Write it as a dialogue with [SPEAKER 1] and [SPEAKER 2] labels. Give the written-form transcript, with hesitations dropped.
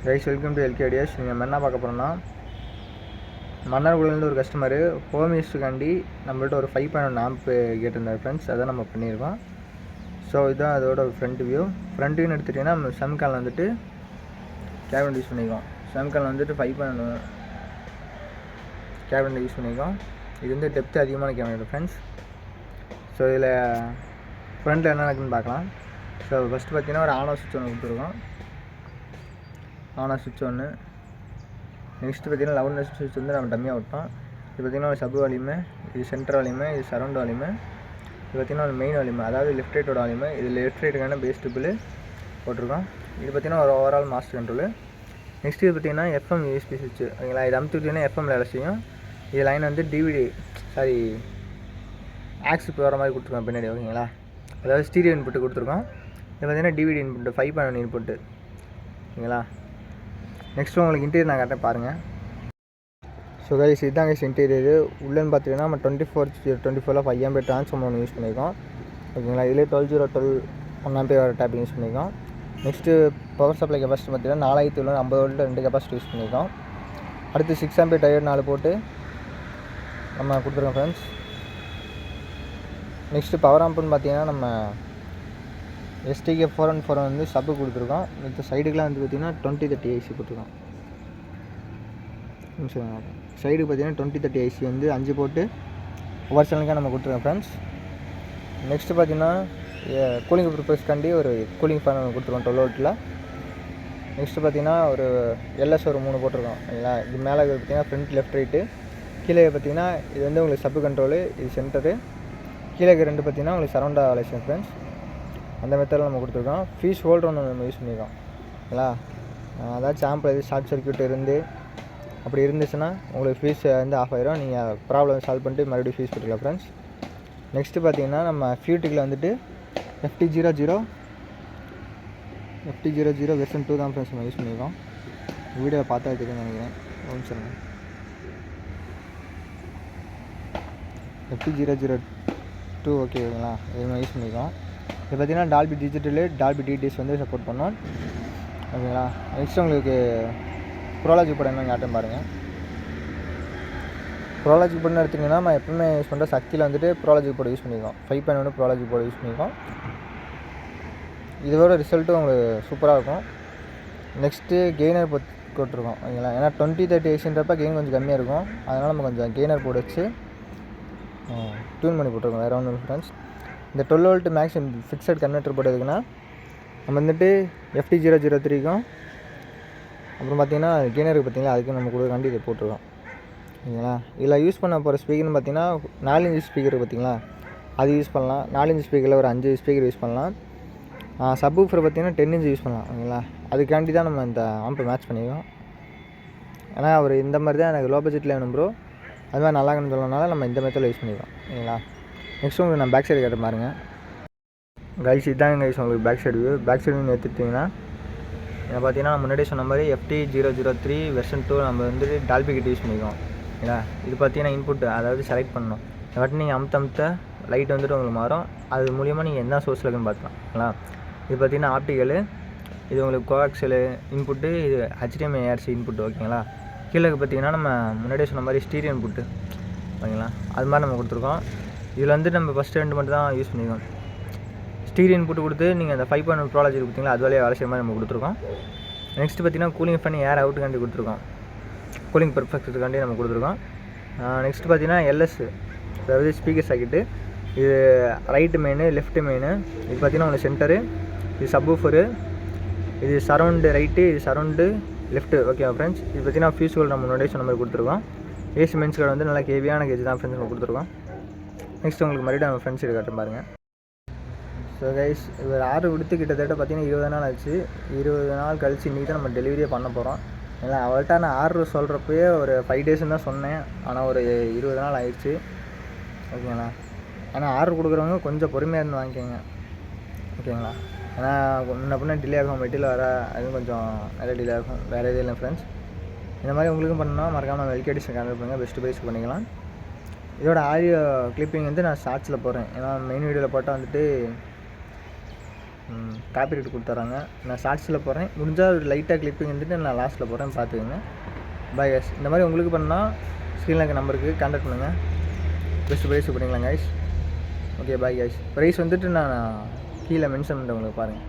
[SPEAKER 1] Guys welcome to LK ideas. நீங்கள் என்ன பார்க்க போகிறோம்னா, மன்னார்குடியிலேருந்து ஒரு கஸ்டமரு ஹோம் யூஸ்க்காண்டி நம்மள்ட்ட ஒரு 5.1 ஆம்ப் கேட்டிருந்தார் ஃப்ரெண்ட்ஸ். அதை நம்ம பண்ணியிருக்கோம். ஸோ இதுதான் அதோட ஒரு ஃப்ரண்ட் வியூன்னு எடுத்துகிட்டிங்கன்னா நம்ம செம்கால் வந்துட்டு கேபினட் யூஸ் பண்ணிக்கோம். செம்கால் வந்துட்டு 5.1 கேபினட் யூஸ் பண்ணிக்கோம். இது வந்து டெப்த்து அதிகமான கேபினட் ஃப்ரெண்ட்ஸ். ஸோ இதில் ஃப்ரண்ட்டில் என்ன இருக்குன்னு பார்க்கலாம். ஸோ ஃபஸ்ட்டு பார்த்தீங்கன்னா ஒரு ஆன் ஆஃப் சுவிட்ச் ஒன்று கொடுத்துருக்கோம். ஆன் ஆஃப் சுவிட்ச் ஒன்று. நெக்ஸ்ட்டு பார்த்திங்கன்னா லவுட்னஸ் சுவிட்ச் வந்து நம்ம டம்மியாக விட்டோம். இது பார்த்திங்கன்னா ஒரு சப் வால்யூமு, இது சென்டர் வால்யூமு, இது சரௌண்ட் வால்யூமு, இது பார்த்திங்கன்னா ஒரு மெயின் வால்யூமு, அதாவது லெஃப்ட் ரைட்டோட வால்யூமு. இது லெஃப்ட் ரைட்டுக்கான பேஸ் டிபிள் போட்டிருக்கோம். இது பார்த்திங்கன்னா ஒரு ஓவரால் மாஸ்டர் கண்ட்ரோலு. நெக்ஸ்ட் இது பார்த்திங்கன்னா எஃப்எம் யூஎஸ்பி சுவிட்ச். ஓகேங்களா, இது அமுத்தி விட்டிங்கன்னா எஃப்எம்ல வேலை செய்யும். இது லைன் வந்து ஆக்ஸ் போகிற மாதிரி கொடுத்துருக்கோம் பின்னாடி. ஓகேங்களா, அதாவது ஸ்டீரியோ இன்புட்டு கொடுத்துருக்கோம். இது பார்த்திங்கன்னா டிவிடி இன்புட்டு 5.1 இன்புட்டு. ஓகேங்களா, நெக்ஸ்ட்டு உங்களுக்கு இன்டீரியர் நான் காட்டுறேன் பாருங்கள். ஸோ கைஸ் இதுதான் கைஸ் இன்டீரியரு. உள்ளேன்னு பார்த்தீங்கன்னா நம்ம 24/24 5 ஆம்பியர் ட்ரான்ஸ்ஃபார்மர் ஒன்று யூஸ் பண்ணியிருக்கோம். ஓகேங்களா, இதிலே 12/12 1 ஆம்பியர் டேப்பிங் யூஸ் பண்ணியிருக்கோம். நெக்ஸ்ட்டு பவர் சப்ளை கெப்பாசிட்டி பார்த்தீங்கன்னா 4750 வோல்ட் 2 கெப்பாசிட்டி யூஸ் பண்ணியிருக்கோம். அடுத்து 6 ஆம்பியர் டயர் 4 போட்டு நம்ம கொடுத்துருக்கோம் ஃப்ரெண்ட்ஸ். நெக்ஸ்ட்டு பவர் ஆம்புன்னு பார்த்தீங்கன்னா நம்ம STK 414 வந்து சப்பு கொடுத்துருக்கோம். இந்த சைடுக்கெலாம் வந்து பார்த்திங்கன்னா 2030 ஐசி போட்டிருக்கோம். சைடுக்கு பார்த்திங்கன்னா 2030 ஐசி வந்து 5 போட்டு ஒவ்வொரு சேனலுக்காக நம்ம கொடுத்துருக்கோம் ஃப்ரெண்ட்ஸ். நெக்ஸ்ட்டு பார்த்திங்கன்னா கூலிங் ப்ரிப்பர்ஸ்க்காண்டி ஒரு கூலிங் ஃபேன் ஒன்று கொடுத்துருக்கோம் 12 வோல்ட்டில். நெக்ஸ்ட்டு பார்த்திங்கன்னா ஒரு LS ஒரு 3 போட்டிருக்கோம். ஓகேங்களா, இது மேலே பார்த்திங்கன்னா ஃப்ரண்ட் லெஃப்ட் ரைட்டு, கீழே பார்த்திங்கன்னா இது வந்து உங்களுக்கு சப்பு கண்ட்ரோலு, இது சென்டரு, கீழே 2 பார்த்திங்கன்னா உங்களுக்கு சரௌண்டாக வேலை செய்யும் ஃப்ரெண்ட்ஸ். அந்த மெத்தடில் நம்ம கொடுத்துருக்கோம். ஃபீஸ் ஹோல்டர் ஒன்று நம்ம யூஸ் பண்ணியிருக்கோம். ஓகேங்களா, அதாவது சாம்பிள் எது ஷார்ட் சர்க்யூட் இருந்து அப்படி இருந்துச்சுன்னா உங்களுக்கு ஃபீஸ் வந்து ஆஃப் ஆயிரும். நீங்கள் ப்ராப்ளம் சால்வ் பண்ணிட்டு மறுபடியும் ஃபீஸ் போட்டுக்கலாம் ஃப்ரெண்ட்ஸ். நெக்ஸ்ட்டு பார்த்தீங்கன்னா நம்ம ஃபியூட்டிக்கில் வந்துட்டு FT00 வெர்ஷன் 2 தான் ஃப்ரெண்ட்ஸ் நம்ம யூஸ் பண்ணியிருக்கோம். வீடியோ பார்த்தா தெரியும்னு நினைக்கிறேன். ஒன்று சொல்லுங்கள். FT002 ஓகேங்களா, இது நம்ம யூஸ் பண்ணியிருக்கோம். இது பார்த்திங்கன்னா டால்பி டிஜிட்டலு, டால்பி டிடிஎஸ் வந்து சப்போர்ட் பண்ணோம். ஓகேங்களா, நெக்ஸ்ட் உங்களுக்கு ப்ரோலாஜிக் போர்டு என்ன காட்டும் பாருங்கள். ப்ரோலாஜிக் போர்டுன்னு எடுத்திங்கன்னா நம்ம எப்பவுமே யூஸ் பண்ணுற சக்தியில் வந்துட்டு ப்ரோலாஜிக் போர்டு யூஸ் பண்ணியிருக்கோம். 5.1 ப்ரோலாஜிக் போர்டு யூஸ் பண்ணியிருக்கோம். இதோட ரிசல்ட்டும் உங்களுக்கு சூப்பராக இருக்கும். நெக்ஸ்ட்டு கெய்னர் போட்டிருக்கோம். ஓகேங்களா, ஏன்னா 2030 ஐசின்றப்ப கெயின் கொஞ்சம் கம்மியாக இருக்கும். அதனால் நம்ம கொஞ்சம் கெய்னர் போர்டு வச்சு டியூன் பண்ணி போட்டிருக்கோம். வேறு ஒன்று ஃப்ரெண்ட்ஸ். இந்த 12 volt maximum fixed converter board எதுக்குன்னா நம்ம வந்துட்டு FT003க்கும் அப்புறம் பார்த்திங்கன்னா கெய்னருக்கு பார்த்திங்கன்னா அதுக்கு நம்ம கொடுக்காண்டி இதை போட்டிருக்கோம். ஓகேங்களா, இதில் யூஸ் பண்ண போகிற ஸ்பீக்கர்னு பார்த்திங்கன்னா 4 இன்ச் ஸ்பீக்கர் பார்த்திங்களா, அது யூஸ் பண்ணலாம். 4 இன்ச் ஸ்பீக்கரில் ஒரு 5 ஸ்பீக்கர் யூஸ் பண்ணலாம். சப்வூஃபர் பார்த்திங்கன்னா 10 இன்ச் யூஸ் பண்ணலாம். ஓகேங்களா, அதுக்காண்டி தான் நம்ம இந்த ஆம்பை மேட்ச் பண்ணியிருக்கோம். ஏன்னா அவர் இந்த மாதிரி தான் எனக்கு லோ பட்ஜெட்டில் வேணும் ப்ரோ, அது மாதிரி நல்லா இருக்குன்னு சொல்லனால நம்ம இந்த மெத்தடில் யூஸ் பண்ணியிருக்கோம். ஓகேங்களா, நெக்ஸ்ட் உங்களுக்கு நான் பேக் சைடு கேட்ட பாருங்க. கைஸ் இதுதான் கைஸ் உங்களுக்கு பேக் சைடு வியூ எடுத்துட்டிங்கன்னா பார்த்தீங்கன்னா முன்னாடியே சொன்ன மாதிரி FT003 வெர்ஷன் 2 நம்ம வந்து டால்பி கிட்ட யூஸ் பண்ணியிருக்கோம். ஓகேங்களா, இது பார்த்தீங்கன்னா இன்புட், அதாவது செலக்ட் பண்ணணும். இந்த வாட்டி நீங்கள் அமுத்த லைட் வந்துட்டு உங்களுக்கு மாறும். அது மூலியமாக நீங்கள் என்ன சோர்ஸில் இருக்குன்னு பார்த்துக்கலாம். ஓகேங்களா, இது பார்த்தீங்கன்னா ஆப்டிக்கலு, இது உங்களுக்கு கோஆக்சலு இன்புட்டு, இது HDMI ARC இன்புட்டு. ஓகேங்களா, கீழே பார்த்தீங்கன்னா நம்ம முன்னாடியே சொன்ன மாதிரி ஸ்டீரியோ இன்புட்டு. ஓகேங்களா, அது மாதிரி நம்ம கொடுத்துருக்கோம். இதில் வந்து நம்ம ஃபஸ்ட்டு 2 மட்டும் தான் யூஸ் பண்ணியிருக்கோம். ஸ்டீரியோ இன்புட்டு கொடுத்து நீங்கள் அந்த 5.1 ப்ரோலாஜி கொடுத்தீங்களா, அது வழியாக வேலை செய்ய மாதிரி நம்ம கொடுத்துருக்கோம். நெக்ஸ்ட்டு பார்த்திங்கன்னா கூலிங் ஃபேன் ஏர் அவுட்டுக்காண்டி கொடுத்துருக்கோம். கூலிங் பர்ஃபெக்ட்டுக்காண்டி நம்ம கொடுத்துருக்கோம். நெக்ஸ்ட்டு பார்த்திங்கன்னா LS, அதாவது ஸ்பீக்கர் சாக்கெட்டு. இது ரைட்டு மெயின், லெஃப்ட்டு மெயின். இது பார்த்திங்கன்னா உங்களுக்கு சென்டரு, இது சப்வூஃபரு, இது சரௌண்டு ரைட்டு, இது சரௌண்டு லெஃப்ட்டு. ஓகே ஃப்ரெண்ட்ஸ், இது பார்த்திங்கன்னா ஃபியூஸ் ஹோல்டர் நம்ம முன்னாடியே சொன்ன மாதிரி கொடுத்துருக்கோம். ஏசி மென்ஸ் கார்டு வந்து நல்லா கேவியான கேஜ் தான் ஃப்ரெண்ட்ஸ் நம்ம கொடுத்துருக்கோம். நெக்ஸ்ட் உங்களுக்கு மறுபடியும் நம்ம ஃப்ரெண்ட்ஸ் சைடு காட்டும் பாருங்கள். ஸோ கைஸ் இவர் ஆர்டர் கொடுத்து கிட்டத்தட்ட பார்த்திங்கன்னா 20 நாள் ஆச்சு. 20 நாள் கழிச்சு இன்றைக்கி தான் நம்ம டெலிவரியே பண்ண போகிறோம். இல்லை அவள்கிட்ட நான் ஆர்டர் சொல்கிறப்பயே ஒரு 5 டேஸ்ன்னு தான் சொன்னேன். ஆனால் ஒரு 20 நாள் ஆயிடுச்சு. ஓகேங்களா, ஆனால் ஆர்டர் கொடுக்குறவங்க கொஞ்சம் பொறுமையாக இருந்து வாங்கிக்கோங்க. ஓகேங்களா, ஏன்னா முன்ன பின்ன டிலே ஆகும், மெட்டீரியல் வர அதுவும் கொஞ்சம் நிறைய டிலே ஆகும். வேறு எதுவும் இல்லை ஃப்ரெண்ட்ஸ். இந்த மாதிரி உங்களுக்கும் பண்ணால் மறக்காமல் வெல்கேடிஷன் கான்டெக்ட் பண்ணுங்கள். பெஸ்ட்டு ப்ரைஸ் பண்ணிக்கலாம். இதோட ஆடியோ கிளிப்பிங் வந்து நான் ஷார்ட்ஸில் போடுறேன். ஏன்னா மெயின் வீடியோவில் போட்டால் வந்துட்டு காப்பிரைட் கொடுத்துட்றாங்க. நான் ஷார்ட்ஸில் போடுறேன், முடிஞ்சால் ஒரு லைட்டாக கிளிப்பிங் வந்துட்டு நான் லாஸ்ட்டில் போடுறேன், பார்த்துக்கோங்க. Bye guys. இந்த மாதிரி உங்களுக்கு பண்ணால் ஸ்க்ரீனில் இருக்க நம்பருக்கு கான்டாக்ட் பண்ணுங்கள், பெஸ்ட் ப்ரைஸ் பண்ணிக்கலாம் guys. Okay bye guys. Price வந்துட்டு நான் கீழே மென்ஷன் பண்ணுறேன், உங்களுக்கு பாருங்கள்.